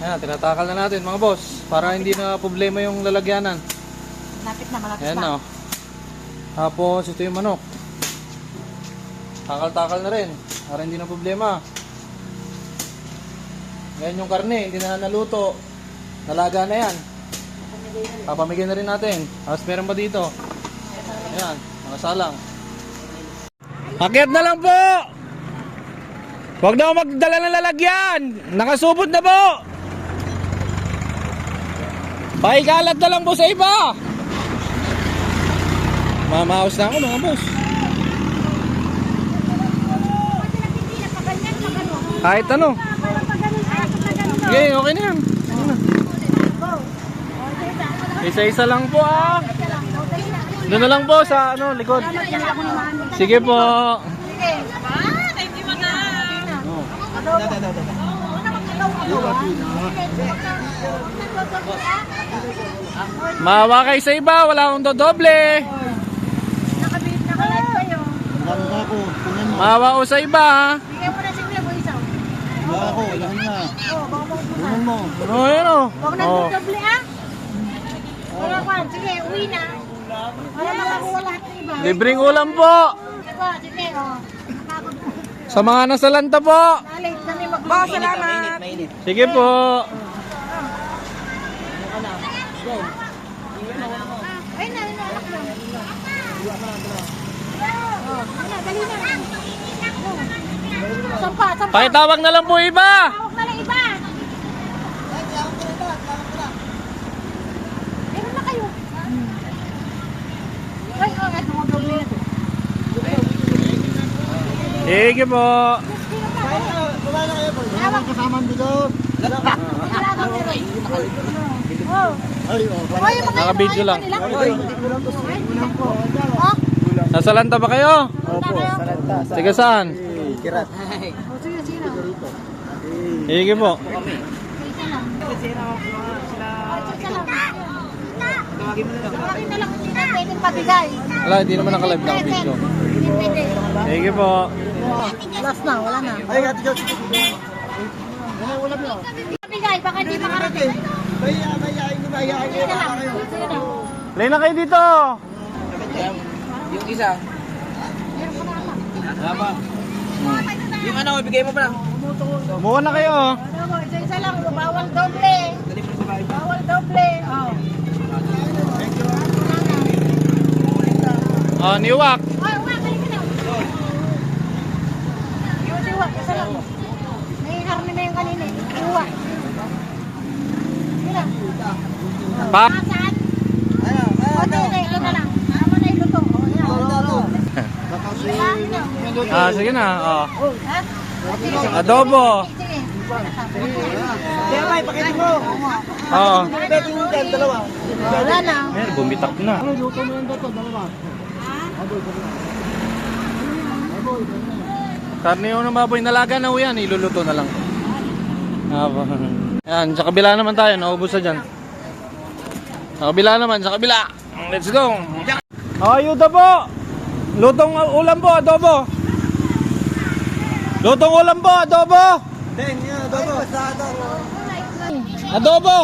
Ayan, tinatakal na natin mga boss. Para hindi na problema yung lalagyanan. Malapit Ayan na. na. Tapos ito yung manok. Takal-takal na rin. Para hindi na problema. Ngayon yung karne, hindi na naluto. Nalaga na yan. Papamigay na rin natin. Tapos meron pa dito. Ayan, mga salang. Akyat na lang po! Huwag na ako magdala ng lalagyan! Nakasubot na po! Paikalat na lang po sa iba! Mamaos na ako mga boss. Kahit ano. Okay, okay na yan. Isa-isa lang po ah. Doon na lang po sa ano, likod. Sige po. Maawa kayo sa iba, wala akong dodoble. Maawa ko sa iba ha. Wala ako, wala na. Bunan mo. Oh, yun o. Huwag na doble ah. Wala pa, sige, uwi na. Wala makakuha lahat ng iba. Libreng ulam po. Sige, oh. Sa mga nasalanta po. Nalit kami mag-boss, salamat. Sige po. Ay, anak lang. Oh, dali na. Sampa. Pakitawag na lang po iba. Tawag na lang iba. Meron na kayo. Ay, ito mo doble na to. Sige po. Walang kasama dito. Nakabidyo lang. Oh, Nasalanta ba kayo? Opo, salanta. Sige saan? Kirat. Sige po. tawagin na lang kung sino pwedeng pabigay. Wala, hindi naman nakalive ng video. Hindi pwede. Sige po. Last na, wala na. Ay, ate Josh. Wala mo. Pabigay, baka di makarating. Baya, hindi ba? Sige na lang. Sige na. Play na kayo dito. Yung isa. Tama. Yung ano, ibigay mo pa lang. Kumuha na kayo. Ano mo, isa lang, bawal doble. Bawal doble. Oh. Oh, niwak. Ay, uwa, halika na. Yung siwa, isa lang. May karne na yung kanina. Uwa. Sige na. Pa. Saan? O, ito na lang. Tama na iluto. O, yan. Sige na. Oh. Ha? Adobo. Sige. Kaya may pakitin mo. Oo. Pakitin mo dyan, dalawa. Wala na. Mer, bumitak na. Ano, luto mo yung dito, dalawa. Karne yun ng baboy. Nalaga na ho yan. Iluluto na lang. Yan, sa kabila naman tayo. Naubos na dyan. Sa kabila naman, sa kabila. Let's go. Oh, ayuda po. Lutong ulam po, adobo. Lutong ulam po, adobo. Then, yan, dobo. Adobo.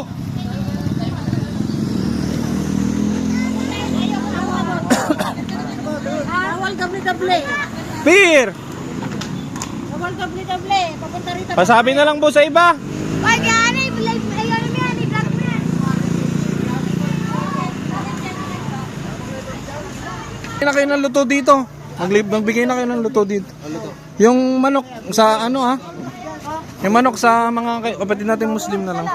Bawal doble-doble. Beer. Bawal doble-doble. Papunta rito. Pasabi na lang po sa iba. Wag yan. Ayun mo yan. I-vlog mo yan. Bigay na kayo ng luto dito. Magbigay na kayo ng luto dito. Yung manok sa ano ha? Yung manok sa mga kapatid natin Muslim na lang.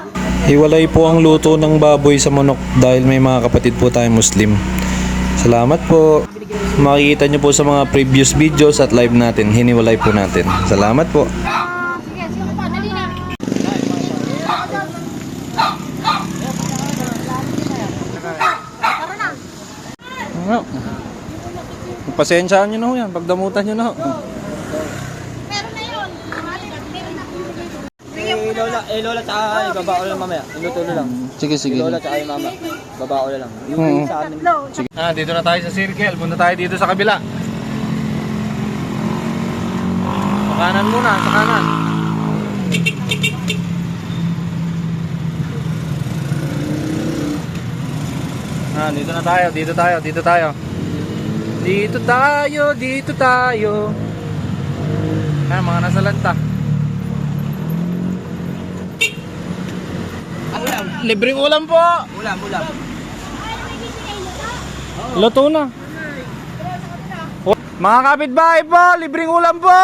Hiwalay po ang luto ng baboy sa manok dahil may mga kapatid po tayong Muslim. Salamat po. Makikita nyo po sa mga previous videos at live natin. Hiniwalay po natin. Salamat po. Sige, sige pa. Dali na. Tara na. Ano? Pasensyaan nyo na ho yan. Pagdamutan nyo na ho. Meron na yun. Lola tsaka ibaba ko lang mamaya. Iluto na lang. Sige, sige. Lola tsaka yung mama. Baba ko na lang. Yung sa amin. Sige. Dito na tayo sa circle. Punta tayo dito sa kabila. Sa kanan muna, sa kanan. Dito na tayo, dito tayo, dito tayo. Dito tayo, dito tayo. Mga nasa lanta. Libreng ulam po. Ulam. Luto na. Oh, mga kapitbahay po, libreng ulam po.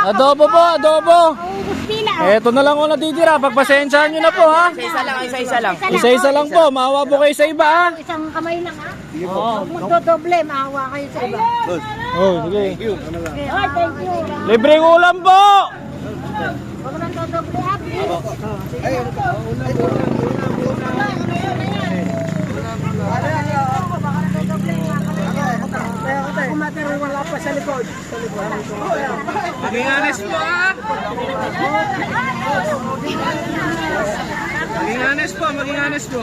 Adobo po, adobo. Ubus pila. Eto na lang ako natitira. Pagpasensyahan nyo na po ha. Isa lang, isa lang. Isa-isa lang po. Maawa po kayo sa iba ha. Isang kamay lang ha. Oo. Magdodoble, maawa kayo sa iba. Oh, sige. Okay, oh, thank you. Libreng ulam po. Huwag nang dodoble ha, please. Wala pa sa likod. Maging honest po ha. Maging honest po, maging honest po.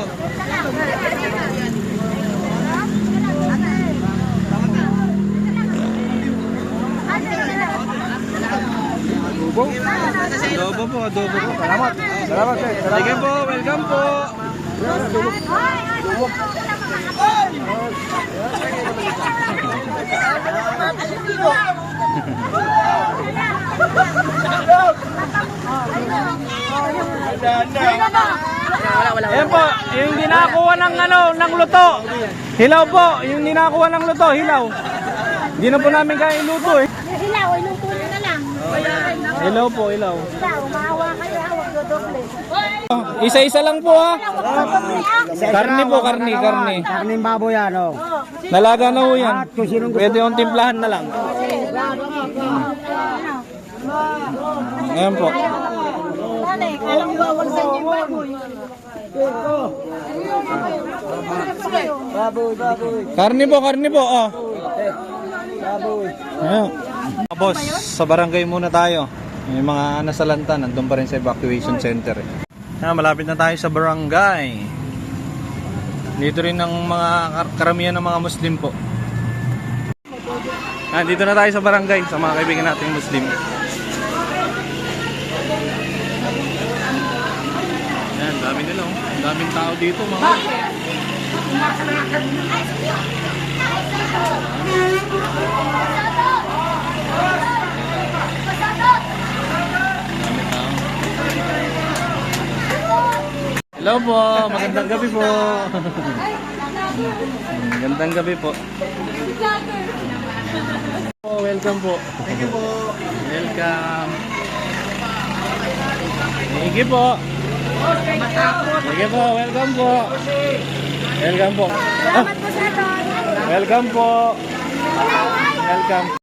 Adobo po, adobo po. Salamat. Salamat sir. Sige po, welcome po. Ayan po, yung dinakuha ng ng luto. Hilaw po, yung dinakuha ng luto, hilaw. Hindi na po namin kaya iluto eh. Hilaw, iluto nyo na lang. Hilaw po, hilaw. Hilaw, maawa kayo ha, huwag dodoble. Isa-isa lang po ha. Huwag dodoble ha. Karne po, karne. Karning baboy yan, oh. Nalaga na ho yan. Pwede yung timplahan na lang. Ayan po. Alam mo, bawal sa inyo yung baboy. Karne po, oh. Ayan. Boss, sa barangay muna tayo. Yung mga nasalanta, nandun pa rin sa evacuation center. Malapit na tayo sa barangay. Dito rin ang mga karamihan ng mga Muslim po. Dito na tayo sa barangay, sa mga kaibigan nating Muslim. Ayan, dami nila oh. Ang daming tao dito mga. Hello po, magandang gabi po. Magandang gabi po. Welcome po. Thank you po. Welcome. Thank you po. Sige po, welcome po. Welcome po. Salamat po sa doon. Welcome po. Welcome.